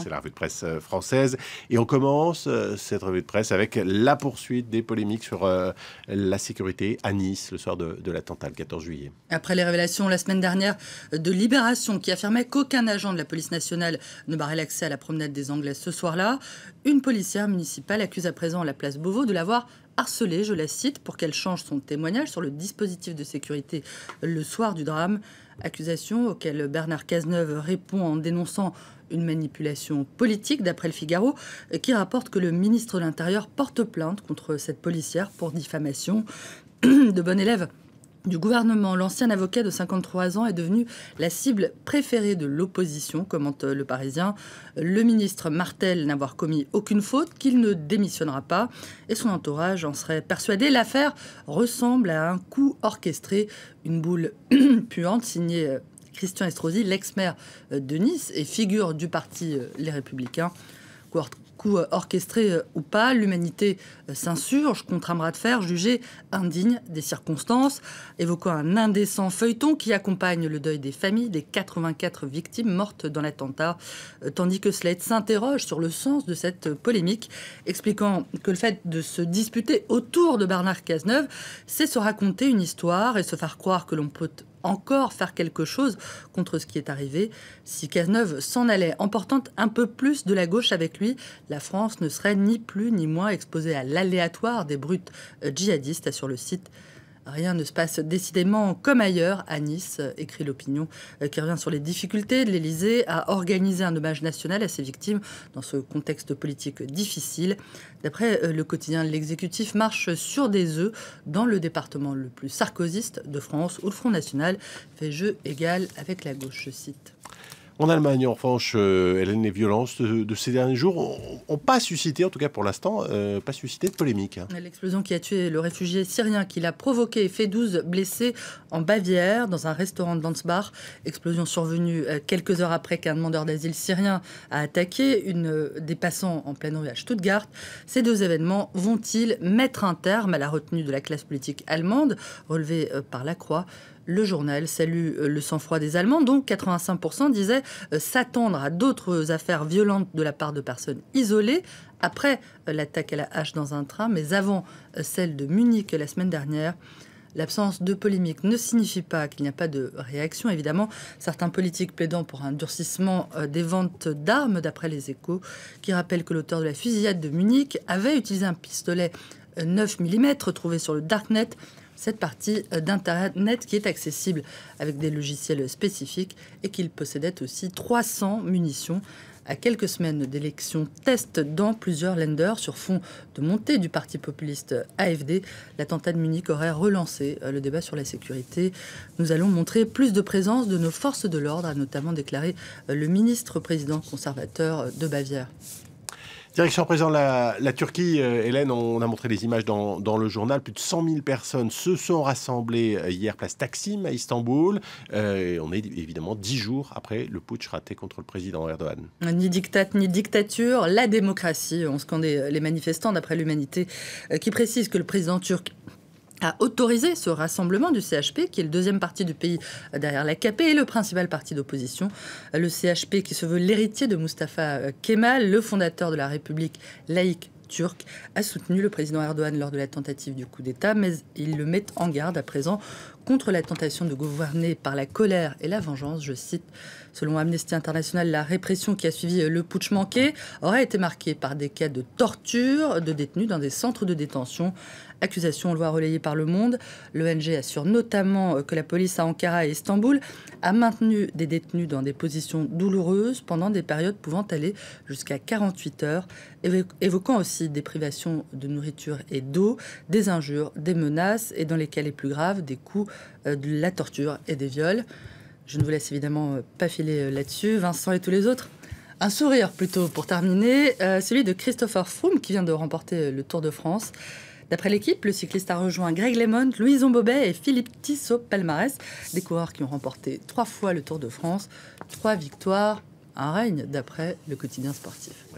C'est la revue de presse française. Et on commence cette revue de presse avec la poursuite des polémiques sur la sécurité à Nice, le soir de l'attentat, le 14 juillet. Après les révélations la semaine dernière de Libération, qui affirmait qu'aucun agent de la police nationale ne barrait l'accès à la promenade des Anglais ce soir-là, une policière municipale accuse à présent la place Beauvau de l'avoir harcelée, je la cite, pour qu'elle change son témoignage sur le dispositif de sécurité le soir du drame. Accusation auquel Bernard Cazeneuve répond en dénonçant une manipulation politique, d'après le Figaro, qui rapporte que le ministre de l'Intérieur porte plainte contre cette policière pour diffamation. De bon élève du gouvernement, l'ancien avocat de 53 ans est devenu la cible préférée de l'opposition, commente Le Parisien. Le ministre martèle n'avoir commis aucune faute, qu'il ne démissionnera pas, et son entourage en serait persuadé. L'affaire ressemble à un coup orchestré, une boule puante signée Christian Estrosi, l'ex-maire de Nice et figure du parti Les Républicains. Coup orchestré ou pas, l'humanité s'insurge contre un bras de fer jugé indigne des circonstances, évoquant un indécent feuilleton qui accompagne le deuil des familles des 84 victimes mortes dans l'attentat, tandis que Slate s'interroge sur le sens de cette polémique, expliquant que le fait de se disputer autour de Bernard Cazeneuve, c'est se raconter une histoire et se faire croire que l'on peut encore faire quelque chose contre ce qui est arrivé. Si Cazeneuve s'en allait, emportant un peu plus de la gauche avec lui, la France ne serait ni plus ni moins exposée à l'aléatoire des brutes djihadistes, sur le site. Rien ne se passe décidément comme ailleurs à Nice, écrit l'Opinion, qui revient sur les difficultés de l'Élysée à organiser un hommage national à ses victimes dans ce contexte politique difficile. D'après le quotidien, l'exécutif marche sur des œufs dans le département le plus sarkozyste de France, où le Front National fait jeu égal avec la gauche, je cite. En Allemagne, en revanche, Hélène, les violences de ces derniers jours n'ont pas suscité, en tout cas pour l'instant, pas suscité de polémique. L'explosion qui a tué le réfugié syrien qui l'a provoqué et fait 12 blessés en Bavière, dans un restaurant de Landsbach. Explosion survenue quelques heures après qu'un demandeur d'asile syrien a attaqué des passants en pleine rue à Stuttgart. Ces deux événements vont-ils mettre un terme à la retenue de la classe politique allemande, relevée par La Croix? Le journal salue le sang-froid des Allemands, dont 85% disaient s'attendre à d'autres affaires violentes de la part de personnes isolées après l'attaque à la hache dans un train, mais avant celle de Munich la semaine dernière. L'absence de polémique ne signifie pas qu'il n'y a pas de réaction, évidemment. Certains politiques plaidant pour un durcissement des ventes d'armes, d'après les Échos, qui rappellent que l'auteur de la fusillade de Munich avait utilisé un pistolet 9 mm trouvé sur le Darknet, cette partie d'Internet qui est accessible avec des logiciels spécifiques, et qu'il possédait aussi 300 munitions. À quelques semaines d'élections test dans plusieurs Länder sur fond de montée du parti populiste AfD, l'attentat de Munich aurait relancé le débat sur la sécurité. Nous allons montrer plus de présence de nos forces de l'ordre, a notamment déclaré le ministre-président conservateur de Bavière. Direction à présent la Turquie. Hélène, on a montré des images dans le journal. Plus de 100 000 personnes se sont rassemblées hier place Taksim à Istanbul. On est évidemment 10 jours après le putsch raté contre le président Erdogan. Ni diktat, ni dictature, la démocratie, ont scandé les manifestants, d'après l'Humanité, qui précise que le président turc a autorisé ce rassemblement du CHP, qui est le deuxième parti du pays derrière l'AKP et le principal parti d'opposition. Le CHP qui se veut l'héritier de Mustafa Kemal, le fondateur de la République laïque turque, a soutenu le président Erdogan lors de la tentative du coup d'État, mais il le met en garde à présent contre la tentation de gouverner par la colère et la vengeance, je cite. Selon Amnesty International, la répression qui a suivi le putsch manqué aurait été marquée par des cas de torture de détenus dans des centres de détention. Accusation, on le voit relayée par Le Monde. L'ONG assure notamment que la police à Ankara et Istanbul a maintenu des détenus dans des positions douloureuses pendant des périodes pouvant aller jusqu'à 48 heures, évoquant aussi des privations de nourriture et d'eau, des injures, des menaces et, dans les cas les plus graves, des coups, de la torture et des viols. Je ne vous laisse évidemment pas filer là-dessus. Vincent et tous les autres, un sourire plutôt pour terminer, celui de Christopher Froome qui vient de remporter le Tour de France. D'après l'équipe, le cycliste a rejoint Greg LeMond, Louison Bobet et Philippe Tissot palmarès, des coureurs qui ont remporté 3 fois le Tour de France, 3 victoires, un règne d'après le quotidien sportif.